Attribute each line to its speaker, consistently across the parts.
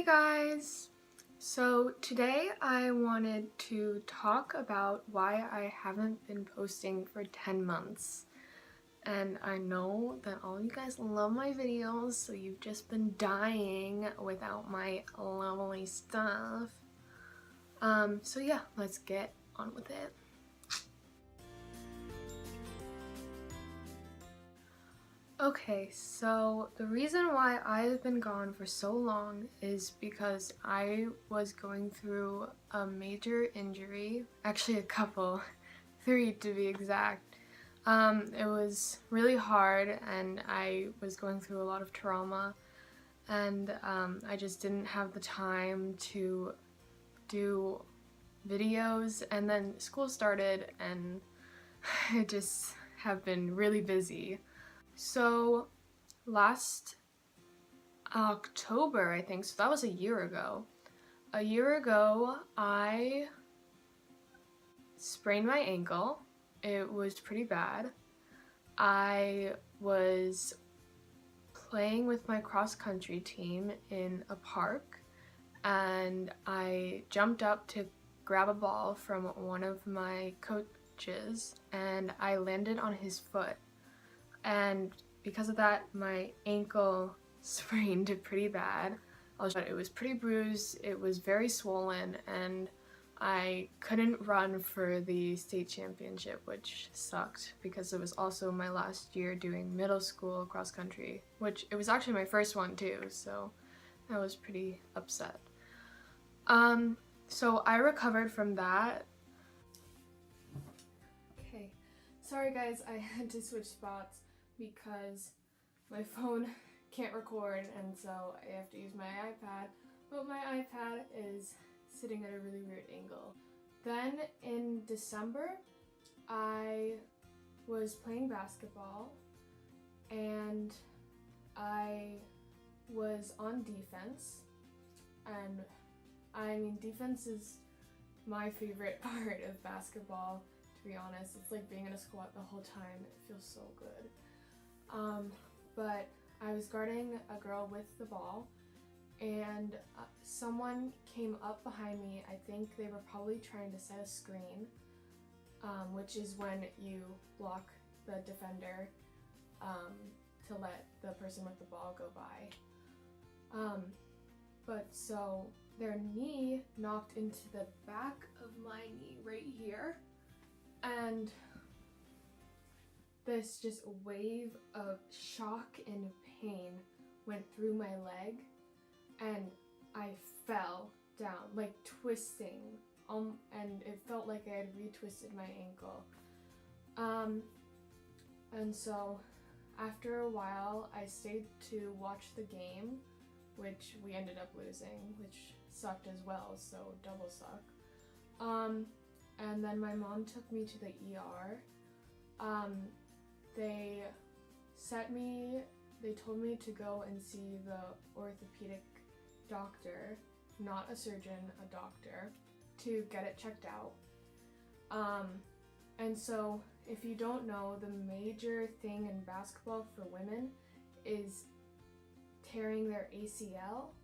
Speaker 1: Guys! So today I wanted to talk about why I haven't been posting for 10 months. And I know that all you guys love my videos, so you've just been dying without my lovely stuff. So yeah, let's get on with it. Okay, so the reason why I've been gone for so long is because I was going through a major injury, actually a couple, 3 to be exact. It was really hard and I was going through a lot of trauma, and I just didn't have the time to do videos, and then school started and I just have been really busy. So last October, I think, so that was a year ago. A year ago, I sprained my ankle. It was pretty bad. I was playing with my cross-country team in a park, and I jumped up to grab a ball from one of my coaches, and I landed on his foot. And because of that, my ankle sprained pretty bad. It was pretty bruised, it was very swollen, and I couldn't run for the state championship, which sucked because it was also my last year doing middle school cross country, which it was actually my first one too, so I was pretty upset. So I recovered from that. Okay, sorry guys, I had to switch spots because my phone can't record, and so I have to use my iPad, but my iPad is sitting at a really weird angle. Then in December, I was playing basketball and I was on defense, and I mean, defense is my favorite part of basketball, to be honest. It's like being in a squat the whole time. It feels so good. But I was guarding a girl with the ball, and someone came up behind me. I think they were probably trying to set a screen, which is when you block the defender to let the person with the ball go by. But so their knee knocked into the back of my knee right here, and this just wave of shock and pain went through my leg, and I fell down, like twisting, and it felt like I had retwisted my ankle. And so after a while, I stayed to watch the game, which we ended up losing, which sucked as well, so double suck. And then my mom took me to the ER. They told me to go and see the orthopedic doctor, not a surgeon, a doctor, to get it checked out. And so if you don't know, the major thing in basketball for women is tearing their ACL,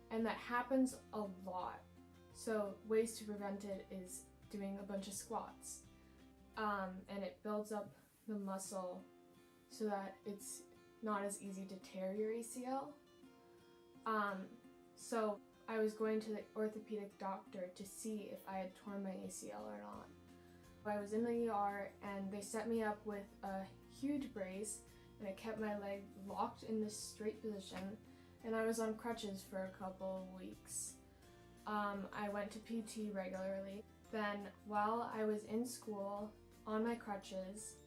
Speaker 1: and that happens a lot. So ways to prevent it is doing a bunch of squats, and it builds up the muscle so that it's not as easy to tear your ACL. So I was going to the orthopedic doctor to see if I had torn my ACL or not. I was in the ER and they set me up with a huge brace, and it kept my leg locked in this straight position, and I was on crutches for a couple of weeks. I went to PT regularly. Then while I was in school on my crutches,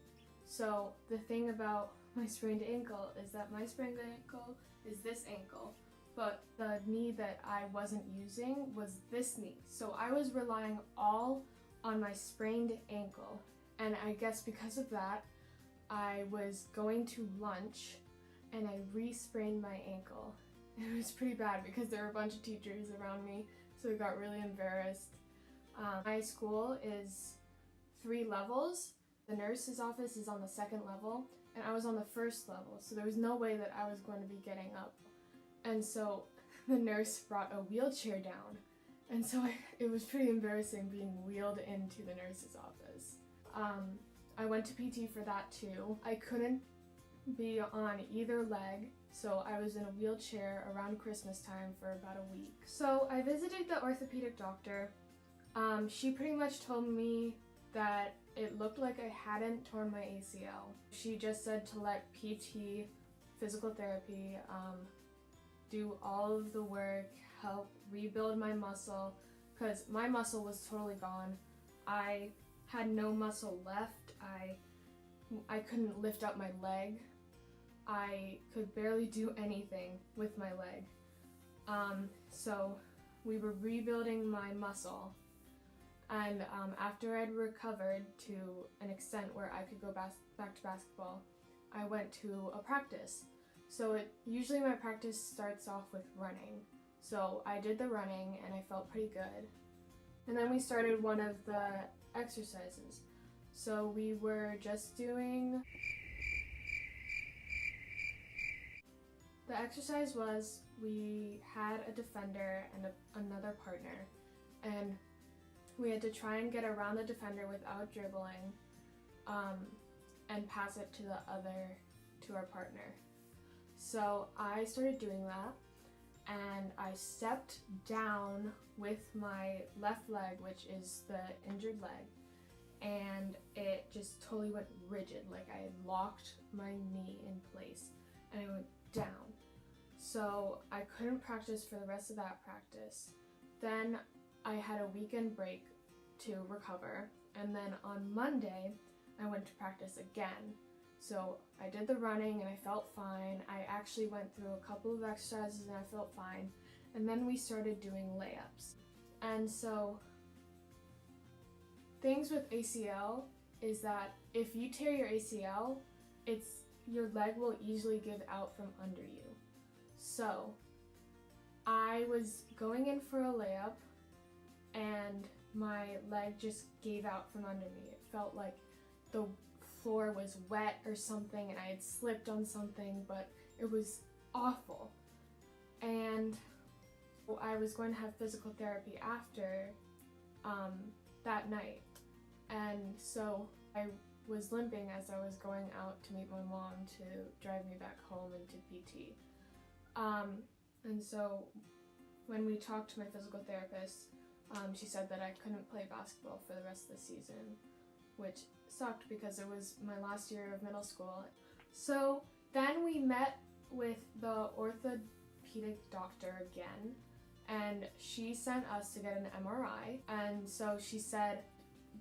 Speaker 1: so the thing about my sprained ankle is that my sprained ankle is this ankle, but the knee that I wasn't using was this knee. So I was relying all on my sprained ankle, and I guess because of that, I was going to lunch and I re-sprained my ankle. It was pretty bad because there were a bunch of teachers around me, so I got really embarrassed. My school is 3 levels. The nurse's office is on the 2nd level, and I was on the 1st level, so there was no way that I was going to be getting up. And so the nurse brought a wheelchair down. And so it was pretty embarrassing being wheeled into the nurse's office. I went to PT for that too. I couldn't be on either leg, so I was in a wheelchair around Christmas time for about a week. So I visited the orthopedic doctor. She pretty much told me that it looked like I hadn't torn my ACL. She just said to let PT, physical therapy, do all of the work, help rebuild my muscle, because my muscle was totally gone. I had no muscle left. I couldn't lift up my leg. I could barely do anything with my leg. So we were rebuilding my muscle. And after I'd recovered to an extent where I could go back to basketball, I went to a practice. So usually my practice starts off with running. So I did the running and I felt pretty good. And then we started one of the exercises. So we were just doing... The exercise was, we had a defender and another partner, and we had to try and get around the defender without dribbling, and pass it to our partner. So I started doing that, and I stepped down with my left leg, which is the injured leg, and it just totally went rigid, like I had locked my knee in place, and it went down. So I couldn't practice for the rest of that practice. Then I had a weekend break to recover, and then on Monday I went to practice again. So I did the running and I felt fine. I actually went through a couple of exercises and I felt fine. And then we started doing layups. And so things with ACL is that if you tear your ACL, your leg will easily give out from under you. So I was going in for a layup and my leg just gave out from under me. It felt like the floor was wet or something and I had slipped on something, but it was awful. And I was going to have physical therapy after that night. And so I was limping as I was going out to meet my mom to drive me back home and to PT. And so when we talked to my physical therapist, she said that I couldn't play basketball for the rest of the season, which sucked because it was my last year of middle school. So then we met with the orthopedic doctor again, and she sent us to get an MRI. And so she said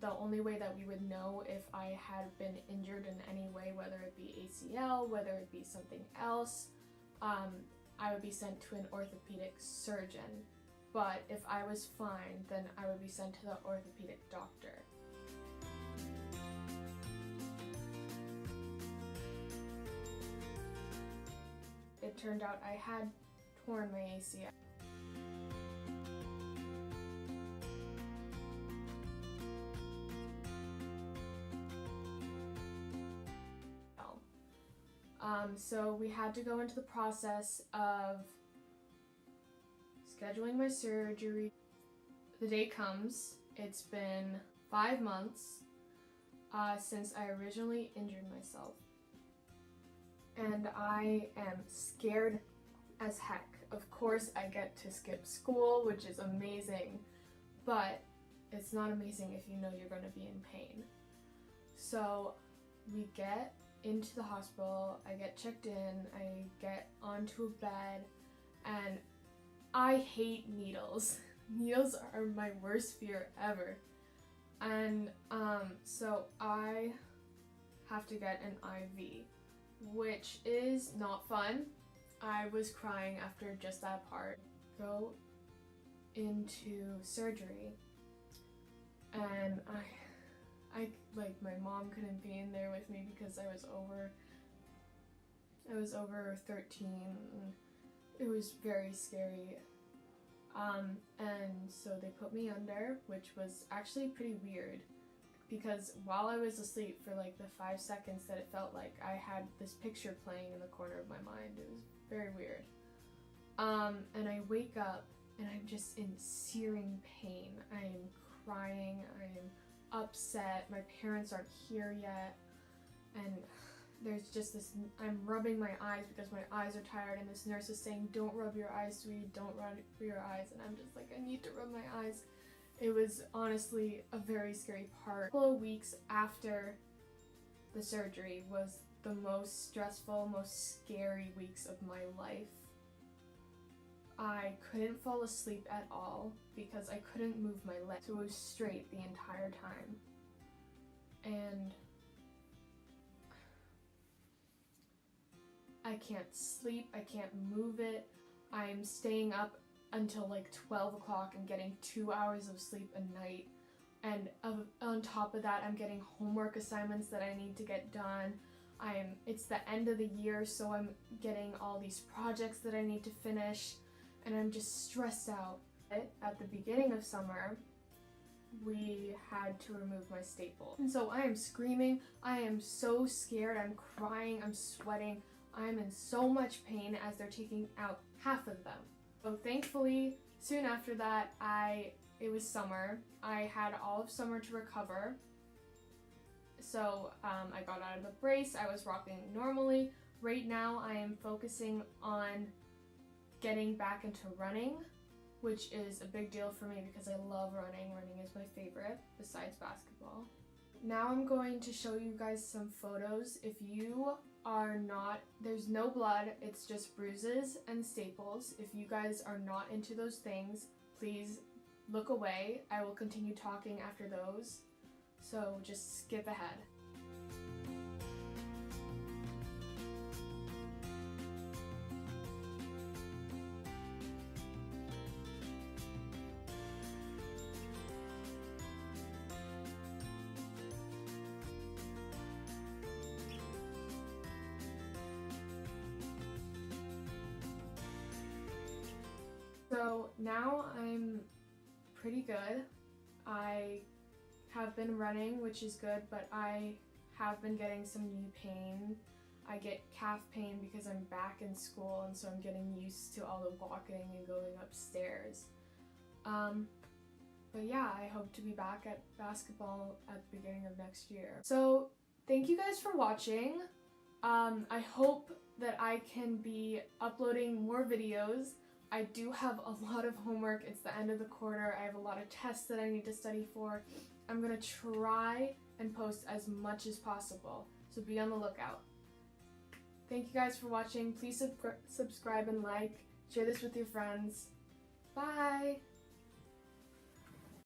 Speaker 1: the only way that we would know if I had been injured in any way, whether it be ACL, whether it be something else, I would be sent to an orthopedic surgeon. But if I was fine, then I would be sent to the orthopedic doctor. It turned out I had torn my ACL. So we had to go into the process of scheduling my surgery. The date comes. It's been 5 months since I originally injured myself. And I am scared as heck. Of course, I get to skip school, which is amazing, but it's not amazing if you know you're going to be in pain. So we get into the hospital, I get checked in, I get onto a bed, and I hate needles. Needles are my worst fear ever. And so I have to get an IV, which is not fun. I was crying after just that part. Go into surgery, and I like, my mom couldn't be in there with me because I was over 13, and it was very scary. And so they put me under, which was actually pretty weird, because while I was asleep for like the 5 seconds that it felt like, I had this picture playing in the corner of my mind. It was very weird. And I wake up and I'm just in searing pain. I am crying, I am upset, my parents aren't here yet, and there's just this, I'm rubbing my eyes because my eyes are tired, and this nurse is saying, don't rub your eyes, sweetie, don't rub your eyes, and I'm just like, I need to rub my eyes. It was honestly a very scary part. A couple of weeks after the surgery was the most stressful, most scary weeks of my life. I couldn't fall asleep at all because I couldn't move my legs, so it was straight the entire time. And I can't sleep, I can't move it. I'm staying up until like 12 o'clock and getting 2 hours of sleep a night. And on top of that, I'm getting homework assignments that I need to get done. It's the end of the year, so I'm getting all these projects that I need to finish, and I'm just stressed out. At the beginning of summer, we had to remove my staples. And so I am screaming, I am so scared, I'm crying, I'm sweating, I'm in so much pain as they're taking out half of them. So thankfully, soon after that, it was summer. I had all of summer to recover. So I got out of the brace, I was walking normally. Right now I am focusing on getting back into running, which is a big deal for me because I love running. Running is my favorite besides basketball. Now I'm going to show you guys some photos. If you are not, there's no blood, it's just bruises and staples. If you guys are not into those things, please look away. I will continue talking after those, so just skip ahead. So now I'm pretty good. I have been running, which is good, but I have been getting some knee pain. I get calf pain because I'm back in school, and so I'm getting used to all the walking and going upstairs. But yeah, I hope to be back at basketball at the beginning of next year. So thank you guys for watching. I hope that I can be uploading more videos. I do have a lot of homework. It's the end of the quarter. I have a lot of tests that I need to study for. I'm gonna try and post as much as possible, so be on the lookout. Thank you guys for watching. Please subscribe and like. Share this with your friends. Bye!